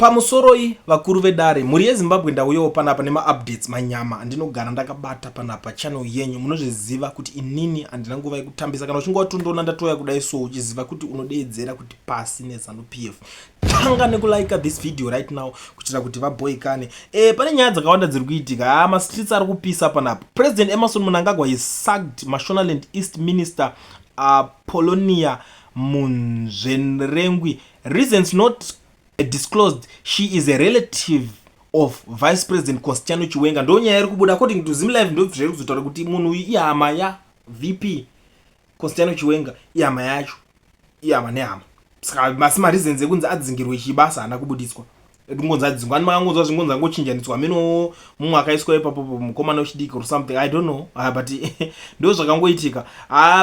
Pamusoroi vakuru vedare muri yeZimbabwe ndauyawo panapa nema-updates manyama andinogara ndakabata panapa channel yenyu. Munozviziva kuti inini handina nguva yekutambisa. Kana uchinge watondoona ndatoya kudai so uchiziva kuti unodeedzera kuti pasi neZanu-PF, tanga nekulike this video right now kuitira kuti vabhoikane. Pane nyaya dzakawanda dziri kuitika. Mastreets ari kupisa panapa. President Emmerson Mnangagwa is sacked Mashonaland East Minister Polonia Munzvenrengwi. Reasons not disclosed. She is a relative of Vice President Constantino Chiwenga. Ndo nyaya iri kubuda according to ZimLive. Ndo zviri kuzotaura kuti munhu ihama ya VP Constantino Chiwenga, ihama yacho, ihama nehama. Saka masima reasons ekunzi adzingirwe chibasa haana kubudiswa. Ngonzi adzingwa ani makangonzwa zvingonzi angochinjaniswa mino mumwe akaiswa ipapo mukomana wechidiki or something, I don't know, but ndo zvakangoitika.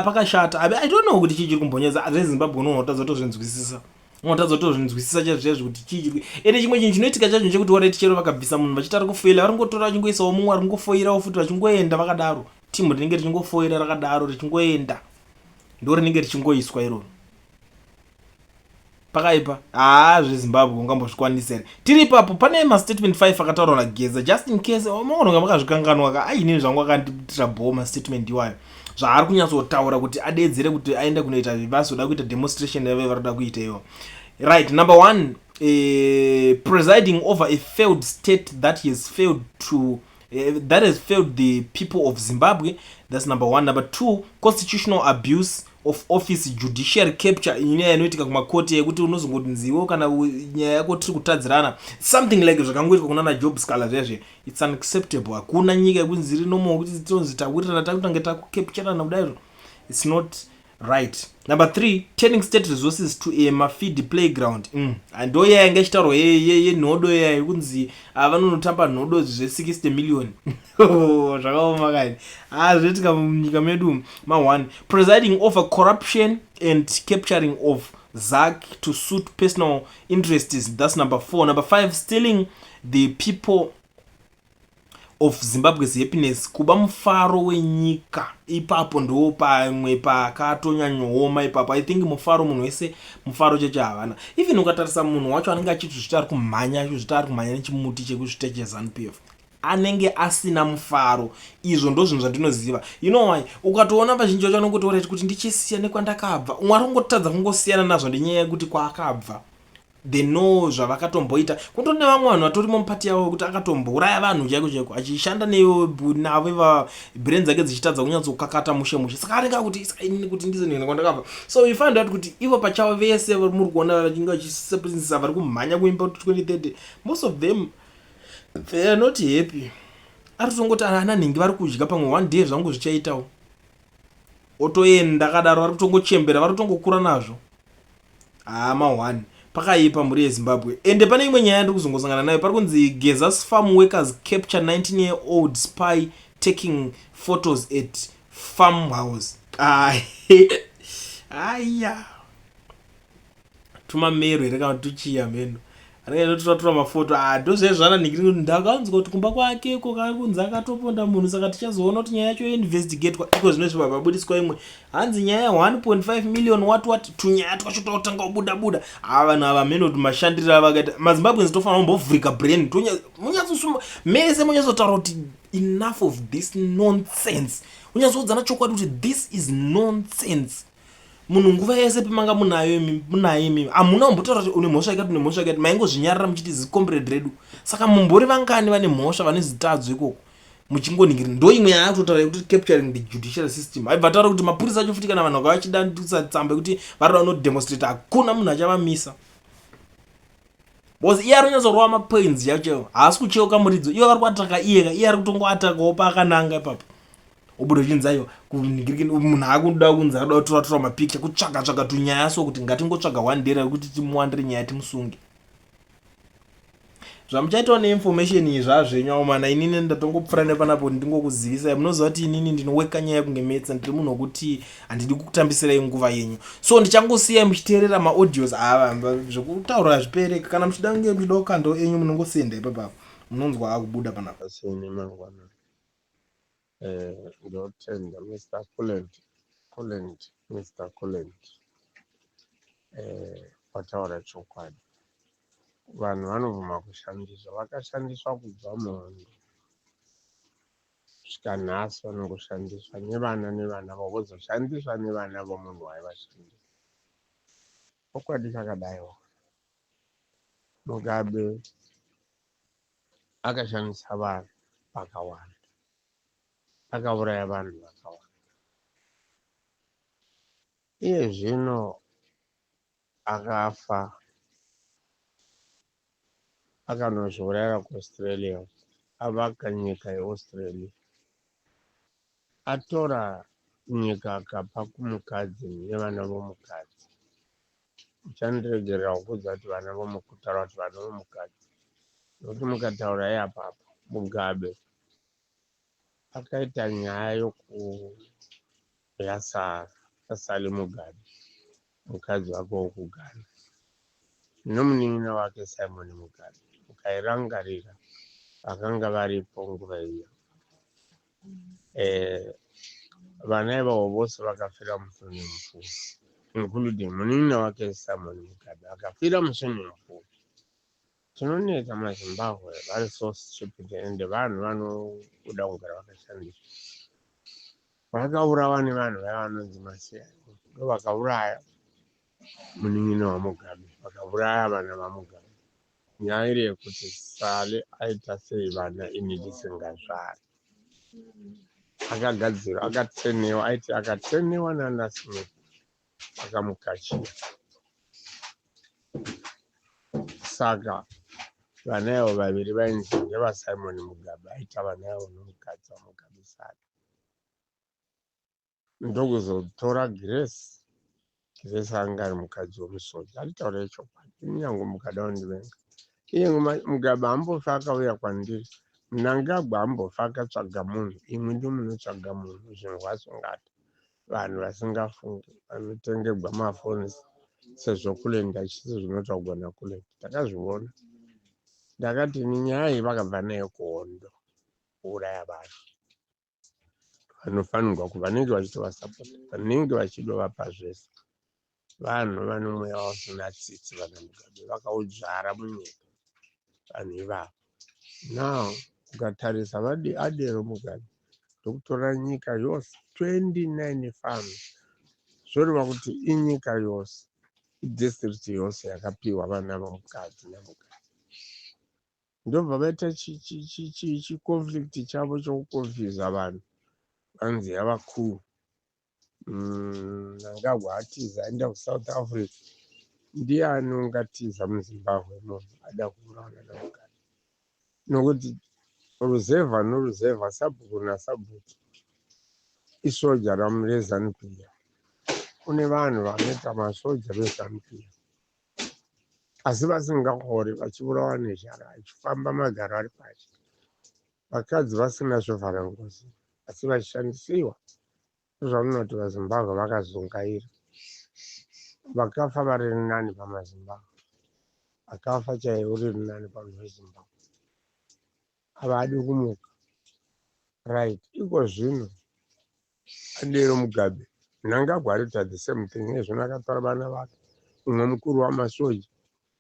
Pakashata. I don't know kuti chii chiri kumbonyedza. ZveZimbabwe unotadza kutozvinzwisisa. Unotadza kutozvinzwisisa chaizvo kuti chii. Ende chimwe chinhu chinoitika chacho ndechekuti wareti chero vakabvisa munhu vachiti ari kufoira, varingotora vachingoisawo mumwe ari kungofoirawo futi vachingoenda vakadaro. Timu rinenge richingofoira rakadaro richingoenda. Ndo rinenge richingoiswa iroro. Pakaipa. ZveZimbabwe ungambozvikwanisira. Tiri ipapo pane mastatement 5 akataurwa naGeza just in case maononga makazvikanganwa ka inini zvangu akanditira bhoma statement iwayo. Zvaari kunyatsotaura kuti adeedzere kuti aende kunoita vasoda kuita demonstration yavo varida kuita ivo. Right, number 1, presiding over a failed state that has failed the people of Zimbabwe. That's number 1. Number 2, constitutional abuse of office, judiciary capture. Inyaya inoitika kumakoti yekuti unozongoti nzivo kana nyaya yako tiri kutadzirana something like zvakangoitika kuna Job Scala zvezve. It's unacceptable. Hakuna nyika yekunzi rinomo kuti tonzitakurirana takutange takukapturana kudaizvo. It's not right. Number 3, turning state resources to a mafidi playground. Ndo yaya yanga ichitaurwa yenhodo yaya yekunzi vanonotamba nhodo zve60 million. Zvakaoma kani. Zvoitika munyika medu. 1, presiding over corruption and capturing of ZAC to suit personal interests. That's number 4. Number 5, stealing the people of Zimbabwe's happiness, kuba mufaro wenyika. Ipapo ndo pamwe pakatonyanyoma ipapo. I think mufaro munhu wese mufaro cheche havana. Even ukatarisa munhu wacho anenge achiti zvitari kumhanya nechimuti chekuzvita cheZanu-PF, anenge asina mufaro. Izvo ndo zvinhu zvandinoziva. You know why? Ukatoona vazhinji vacho vanongoti oreti kuti ndichisiya nekwandakabva. Umwe ari kungotadza kungosiyana nazvo nenyaya yekuti kwaakabva. They know zvavakatomboita. Kutone vamwe vanhu vatorimo mupati yavo kuti akatombouraya vanhu chaiko achishanda navo brains dzake dzichitadza kunyatsokakata mushe. Saka arenga kuti inini kuti ndizonenda kwandakabva. So you find out kuti ivo pachavo vese muri kuona vachinge vachiseprisisa vari kumhanya kuimba 2030, most of them they are not happy. Ari kutongoti ana nhingi vari kudya pamwe one day zvangu zvichaitawo. Otoenda kadaro vari kutongochembera vari kutongokura nazvo. 1 pakaipa muri yeZimbabwe. Ende pane imwe nyaya ndiri kuzongosangana nayo. Pari kunzi Geza's farm workers capture 19-year-old spy taking photos at farmhouse. Aya. Tuma mero reka tuchiya meno. Anenge totora mafoto. Ndozvezvana ningiri ndakanzwa kuti kumba kwake kunzi akatoponda munhu, saka tichazoona kuti nyaya yacho investigate iko zvinozvipa babudiswa imwe. Hanzi nyaya ya 1.5 million what tunyaya twacho totanga kubuda. Vanhu ava meno mashandira vakaita maZimbabweans tofanira kumbovhurika brain. Munyatsosuma mese munyatsotaura kuti enough of this nonsense. Munyatsodzana chokwadi kuti this is nonsense. Munhu nguva yese pemanga munayo hamuna kumbotaura kuti une mhosva yakati maingozvinyarara muchiti zicomrade redu. Saka mumbori vangani vane mhosva vane zitadzo ikoko muchingoningiri. Ndo imwe yaatotaura kuti capturing the judicial system. Aibva taura kuti mapurisa acho futi kana vanhu vakavachidandutsa tsamba yekuti varida kunodemonstrate hakuna munhu achavamisa. Because iye ari kunyatsorova mapoints yacho haasi kucheuka muridzo. Iye vari kuataka iye ari kutongoatakawo paakananga ipapo. Obudo chinzayo kuningiriki munhu akuda kunzi akuda kutora mapicture kutsvaga tunyaya so kuti ngatingotsvaga one day kuti timuwandire nyaya timusunge. Zvamuchaitawo neinformation iyi zvazvenyu mana inini ndatongopfura nepanapo ndingokuzivisai. Munoziva kuti inini ndinoweka nyaya kunge metsa, ndiri munhu wekuti handidi kukutambisirai nguva yenyu. So ndichangosiyai muchiteerera maaudios ava zvekutaura zvipereka. Kana muchida kunge muchida kukandwa enyu munongosenda ipapo munonzwa akubuda panapa. Ndotenda Mr. Mr. Colent wataura chokwadi. vanhu vanovhuma kushandiswa, vakashandiswa kubva muhondo kusvika nhasi vanongoshandiswa nevana vozoshandiswa nevana vomunhu waivashandisa. Chokwadi chakadaiwo, Mugabe akashandisa vanhu vakawanda, akauraya vanhu vakawanda. Iye zvino akafa akanozviurayira kuAustralia, avaka nyika yeAustralia, atora nyika akapa kumukadzi nevana vomukadzi. Uchandiregerera kukudza kuti vana vomukutaura kuti vana vomukadzi, nokuti mukataura iyapapo Mugabe akaita nyaya yaSally Mugabe, mukadzi wake wokugana, nomunin'ina wake Simon Mugabe. Ukairangarira vakanga varipo nguva iyo. Vana ivavo vose vakafira mushure mupfuuri, including munin'ina wake Simon Mugabe akafira mushure mupfuuri. Tinoneta maZimbabwe vari so stupid, ende vanhu vanoda kugara vakashandiswa. Vakaurawa nevanhu vaya vanonzi Masiai, ndovakauraya munin'ina waMugabe, vakauraya vana vaMugabe. Nyaya iri yekuti Sally aita sei vana ini ndisingazvari. Akagadzirwa, akatrenewa, aiti akatrenewa nana Smith akamukachira. Saka vana avo vaviri vainzi ndevaSimon Mugabe, aita vana avo nomukadzi waMugabe Sally. Ndokuzotora Grace anga ari mukadzi womusoja. Anditaurire chokwadi, kunyange mukada kundivenga. Iye Mugabe ambofa akauya kwandiri, Mnangagwa ambofa akatsvaga munhu, imwe ndomunotsvaga munhu, zvinhu zvasungata. Vanhu vasingafungi, vanotengerwa mafoni sezvo kulenda ichisi zvinoitwa kugona kulenda. Takazviona. Ndakati nyaya iyi vakabva nayo kuhondo, kuuraya vanhu. Vanofanirwa vanenge vachitovasapota, vanenge vachidovapa zvese. Vanhu vane mweya usina tsitsi, vana Mugabe vakaudzvara munyika vanhu ivavo. Now ukatarisa adero Mugabe ndokutora nyika yose 29 farms, zvoreva kuti inyika yose, idistrict yose yakapiwa vana vomukadzi namukadzi. Ndobva vaita chiconflict chavo chokukonfyuza vanhu, vanzi yava cool. Mnangagwa atiza aenda kuSouth Africa, ndiani ungatiza muZimbabwe munhu ada kuurawana namukadzi? Nokuti ruzevha noruzevha, sabhuku nasabhuku isoja reZANU-PF. Kune vanhu vanoita masoja veZANU-PF asi vasingakori, vachiurawa nezhara, vachifamba magaro ari pashi, vakadzi vasina zvovhara ngozi, asi vachishandisiwa. Zvamunoti vaZimbabwe vakazungaira, vakafa vari nani pamaZimbabwe, vakafa chaivo riri nani pavanhu veZimbabwe. Havadi kumuka. Right, iko zvino adero Mugabe, Mnangagwa arita the same thing. Nezvino akatora vana vake, umwe mukuru wamasoja,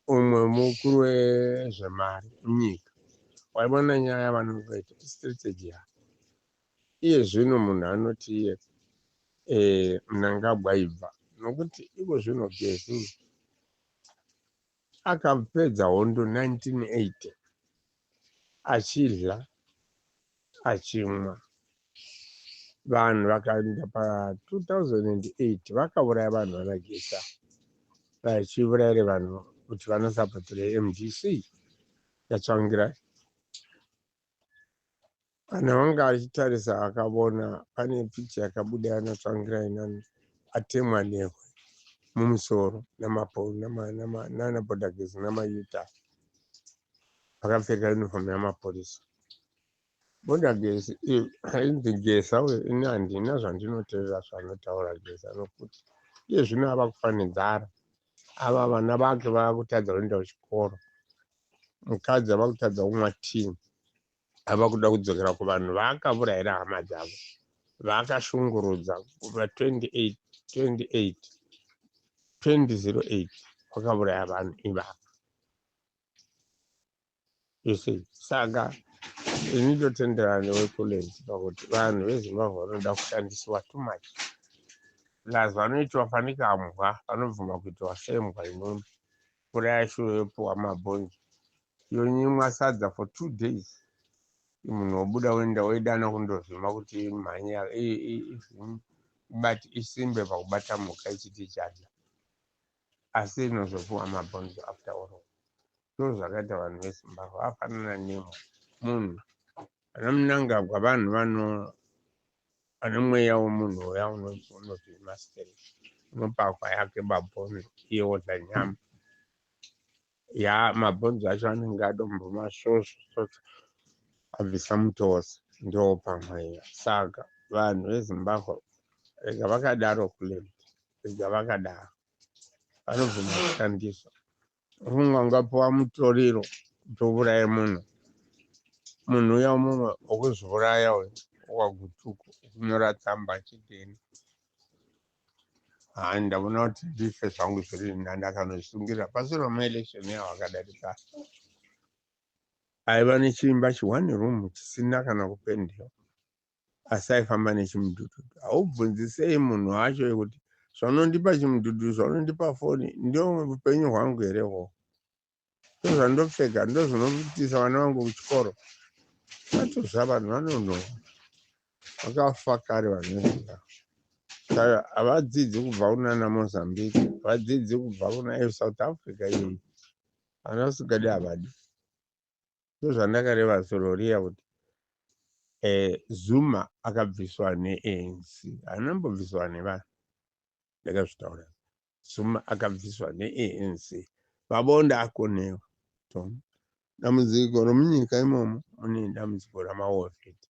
umwe mukuru wezvemari munyika. Waibona nyaya yavanongoita strategy yake. Iye zvino munhu anoti iye Mnangagwa ibva, nokuti iko zvino Gezi akapedza hondo 1980 achidya achimwa. Vanhu vakaenda pa2008 vakauraya vanhu vanagesa, vachiurayira vanhu kuti vanosapotera MDC yaTsvangirai. Kana vanga achitarisa akaona pane picha yakabuda yanaTsvangirai nani atemwa nehwe mumusoro nanabhodhagezi namayuta vakapfeka uniform yamapolisa. Bhodhagezi ainzi Gesa uye ini handina zvandinoteerera zvanotaura Gesa, nokuti iye zvino ava kufa nenzara. Ava vana vake vakutadza kuenda kuchikoro, mukadzi ava kutadza kumwa tii, ava kuda kudzokera kuvanhu vaakaurayira hama dzavo, vaakashungurudza kubva 2008 vakauraya vanhu ivavo. you see. Saka initotenderana newekulenti pakuti vanhu vezimbabwe vanoda kushandisiwa too much plus vanoitwa fanika mbwa vanobvuma kuitwa sembwa inono mvura yacho yopuwa mabhonzo yonyimwa sadza for 2 days munhu wobuda wenda weidana kundovhima kuti mhanya but isimbe pakubata mhuka ichiti chadya asi inozopuwa mabhonzo after all. Ndo zvakaita vanhu vezimbabwe afanana nemunhu ana Mnangagwa vanhu vane mweya womunhu uya unovhima stere unopakwa yake mabhonzo iye odla nyama mabhonzo acho anenge adombo masvosvo abvisa mutosi ndo pamweya. Saka vanhu vezimbabwe rega vakadaro kulenti rega vakadaro vanobvuma kushandiswa umwe ungapuwa mutoriro kutouraye munhu uya mumwe wokuzviuraya wagutuko kunyora tsamba achiteni ndaona kuti ndife zvangu zviri ndakanozvisungira pasiro maelection yawo akadarika aiva nechiimba chi1 room chisina kana kupendewa asi aifamba nechimudhudhu haubvunzi sei munhu wacho kuti zvaunondipa chimudhudhu zvaunondipa foni ndio upenyu hwangu here hwo ndozvandopfeka ndozvinobudisa vana vangu kuchikoro vatozva vanhu vanonoa vakafa kare vanhu vezimbabwe saka havadzidzi kubva kunana Mozambique havadzidzi kubva kuna South Africa iyi vanasikadi havadi ndozvandakareva Sororia kuti Zuma akabviswa neANC anambobviswa nevanhu ndakazvitaura Zuma akabviswa neANC mabonda akonewa dambudziko romunyika imomo mune dambudziko ramaovheti.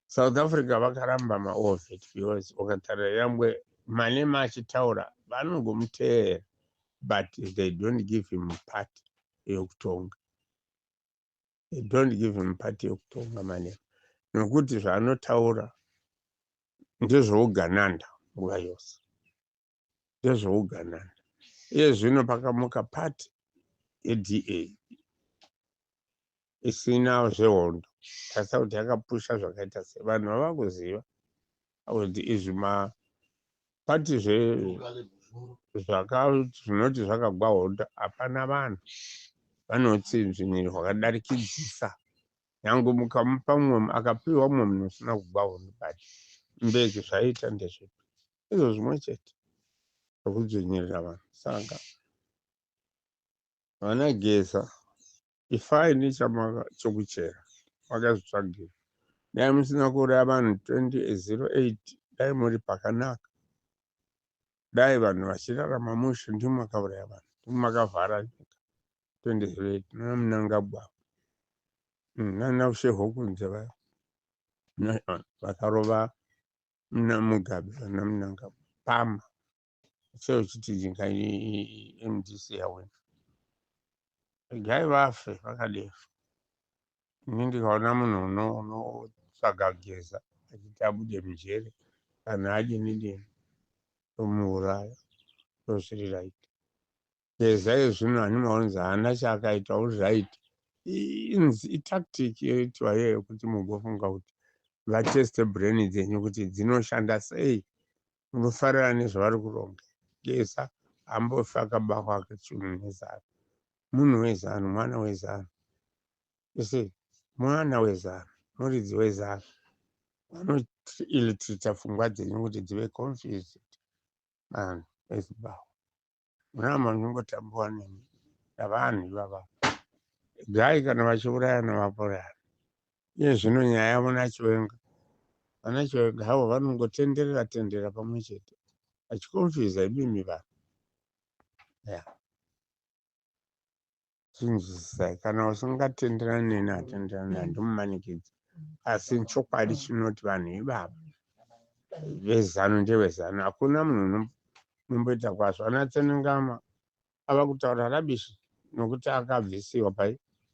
South Africa vakaramba maovheti because ukatarira yangwe Malema achitaura vanongomuteerera but they don't give him party yokutonga. They don't give him party yokutonga Malema nokuti zvaanotaura ndezvougananda nguva yose ndezvougananda. Iye zvino pakamuka pati yeDA isina zvehondo tasa kuti yakapusha zvakaita se vanhu vava kuziva kuti izvi mapati zvinoti zvakagwa hondo hapana vanhu vanotsinzviniri hwakadarikidzisa nyange mukamupa mumwe akapiwa mumwe munhu usina kugwa hondo but mbeki zvaiita ndezvipi izvo zvimwe chete zvekudzvinyirira vanhu. Saka vana Geza ifai nechamaka chokuchera makazvitsvagira dai musina kuuraya vanhu 2008 dai muri pakanaka dai vanhu vachirarama mushe ndimo makauraya vanhu ndimo makavhara nyika 2008 nana Mnangagwa nana Usheho kunze vaya vakarova Mugabe vana Mnangagwa pama seuchiti nyika MDC yawina gai vafe vakadefa. Ini ndikaona munhu unotsvaga Geza achiti abude mujere kana adini tomuuraya ndozviri raiti. Geza yezvino hani maonzi haana chaakaita uri raiti itactic yoitwa iyeyo kuti mugofunga kuti vateste brain dzenyu kuti dzinoshanda sei munofarira nezvavari kuronga. Geza ambofi akabakwa akachunu nezano munhu wezano mwana wezano ese mwana wezano muridzi wezano vanoilitita pfungwa dzenyu kuti dzive confused. Vanhu veZimbabwe muna manongotambiwa navanhu ivava gai kana vachiurayana vaporana. Iye zvino nyaya yavo naChiwenga vana Chiwenga havo vanongotenderera tenderera pamwe chete vachikonfyuza imimi vanhu chinzwisisai kana usingatenderani neni hatenderani handimumanikidzi asi chokwadi chinoti vanhu ivava vezano ndevezano hakuna munhu unomboita kwazvo. Ana Tsenengama ava kutaura rabishi nokuti akabvisiwa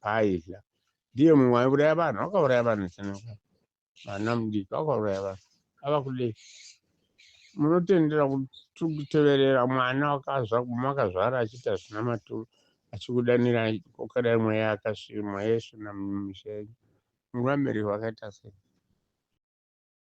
paaidya ndiye mumwe aiuraya vanhu akauraya vanhu Tsenengama vana mudiki vakauraya vanhu ava kudei munotendera kuteverera mwana makazvara achiita zvina maturo achikudanira kokadai mweya akasvimwa yesu namushenyu. Mungu amerihwa akaita sei?